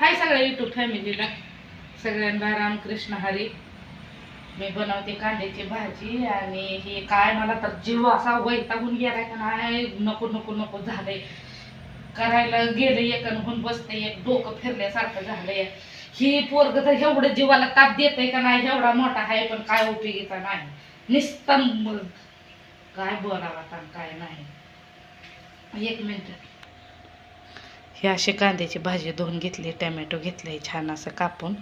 हाय सगळ्या युट्यूब फॅमिलीला, सगळ्यांना रामकृष्ण हरी. मी बनवते कांद्याची भाजी आणि हे काय मला तर जीव असा वैतागून गेलाय का नाही, नको नको नको झालंय. करायला गेलं एक होऊन बसते एक, डोकं फिरल्यासारखं झालंय. ही पोरग तर एवढं जीवाला ताप देतय का नाही, एवढा मोठा आहे पण काय उपयोगीचा नाही. निस्तंभ काय बोलावा आता काय नाही. एक मिनिट. हे अशी कांद्याची भाजी धुवून घेतली, टमॅटो घेतले छान असं कापून.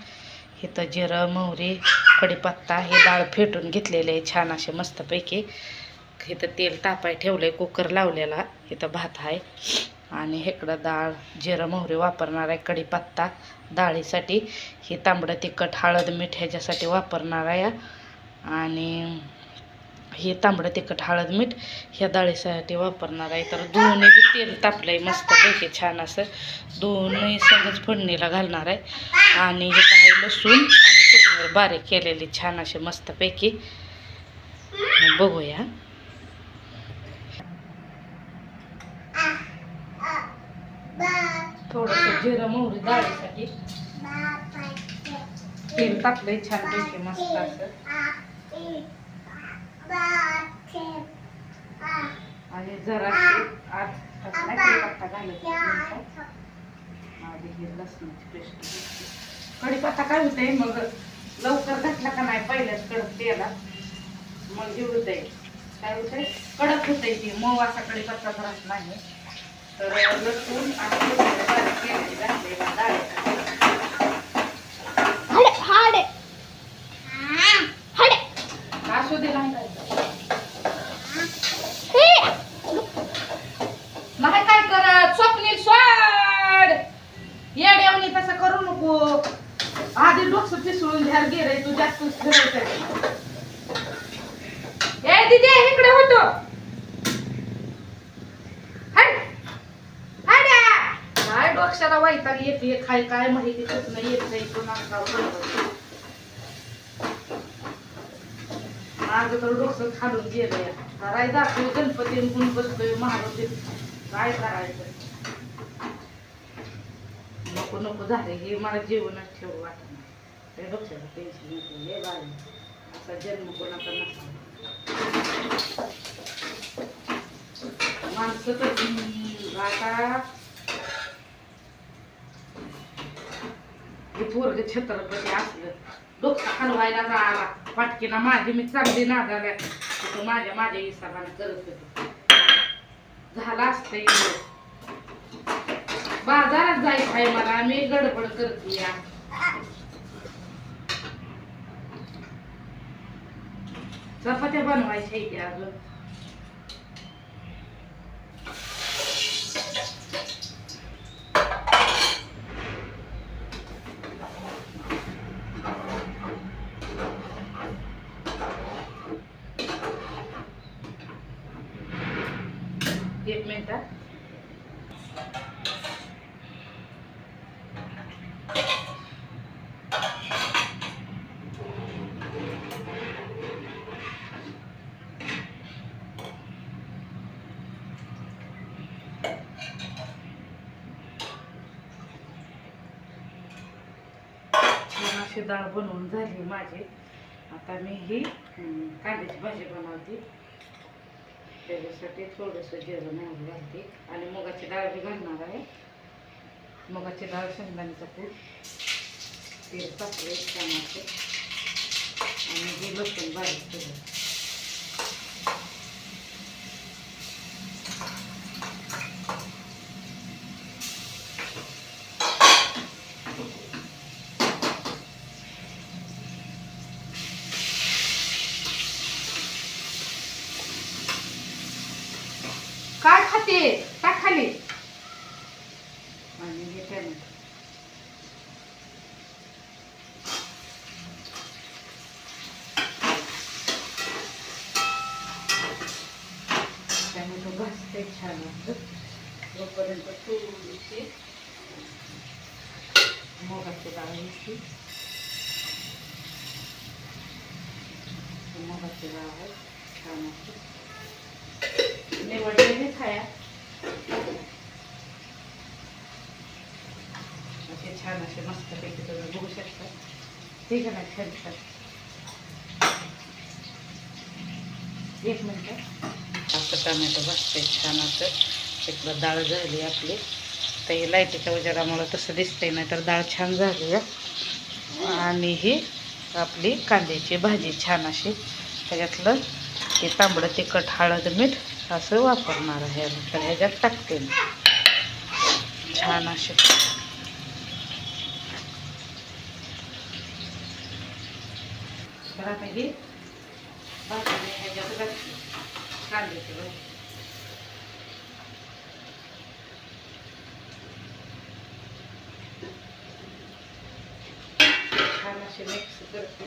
इथं जिरं मोहरी कढीपत्ता हे डाळ फेटून घेतलेले आहे छान असे मस्तपैकी. इथं तेल तापाय ठेवलंय, कुकर लावलेला. इथं भात आहे आणि इकडं डाळ जिरं मोहरी वापरणार आहे, कढीपत्ता डाळीसाठी. हे तांबडं तिखट हळद मीठ ह्याच्यासाठी वापरणार आहे. आणि हे तांबडं तिखट हळद मीठ ह्या डाळीसाठी वापरणार आहे. तर दोन्ही तेल तापलंय मस्तपैकी छान असं. दोन्ही सगळंच फोडणीला घालणार आहे. आणि हे काही लसूण आणि कोथिंबीर बारीक केलेली छान असे मस्तपैकी. बघूया. थोडंसं जिरं मोहरी डाळीसाठी तेल टाकलंय छानपैकी मस्त असं. आणि जरा आत कढीपत्ता घालायचा. हे लसणाची पेस्ट. कढीपत्ता काय होतंय मग लवकर घातला का नाही पहिल्याच कडक तेला मग हे होतंय काय होतंय कडक होतंय ती, मऊ असा कढीपत्ता राहत नाही. तर लसूण आणि बारीक केलेली घातलेला डाळीसाठी. असू दे नाही काय करत स्वप्नील स्वाड येड्यावणी तसं करू नको. आधी डोकं पिसळून ध्यान गेलंय तू जास्त फिरायचं. ए दिदी इकडे होतो. काय डोक्याला वैताग येते काय काय माहिती कुठं येत नाही कोणाला. माझं तर डोकं खालून गेलंय. कराय दाखव गणपती म्हणून बसतोय महाराज काय करायचं. नको नको झाले हे मला जेवणच ठेवू वाटत नाही. डोक्याला टेन्शन येतं हे बाई. असा जन्म कोणाचा नसतो. माणसं तर आता हे पोरग छत्रपती असलं डोकं हलवायला आला पाटकीना माझी मी चांगली नादाल्या तिथं माझ्या हिसाबाने करत होतो. झाला असतंय बाजारात जायचं आहे मला, मी गडबड करते या. चपात्या बनवायच्या इथे अजून. एक मिनिट. अशी डाळ बनवून झाली माझी. आता मी ही कांद्याची भाजी बनवते. त्याच्यासाठी थोडंसं जिरं मोहरी घालते आणि मुगाची डाळ बी घालणार आहे. मुगाची डाळ शेंगदाण्याचा कूट तेल टाकले टमाटे आणि हे लसूण बारीक केलं. काय खाते टाक खाली. आणि हे टॅमॅटो भाजते छान असतं. जोपर्यंत थोडीशी मुगाची डाळ घ्यायची. मुगाची डाळ आहे छान असते. निवडलेली खाया असे छान असे मस्तपैकी तुम्ही बघू शकता. ठीक आहे ना, छान. एक मिनिट. असं टमॅटो भाजते छान असं. इकडं डाळ झाली आपली. तर ही लाईटीच्या उजेडामुळं तसं दिसतंय, नाही तर डाळ छान झाली आहे. आणि ही आपली कांद्याची भाजी छान अशी. त्याच्यातलं हे तांबडं तिखट हळद मीठ असं वापरणार आहे. तर ह्याच्यात टाकते मी छान असे. आता हे भाजी ह्याच्यात घातली कांद्याची भाजी. छान असे मिक्स करते.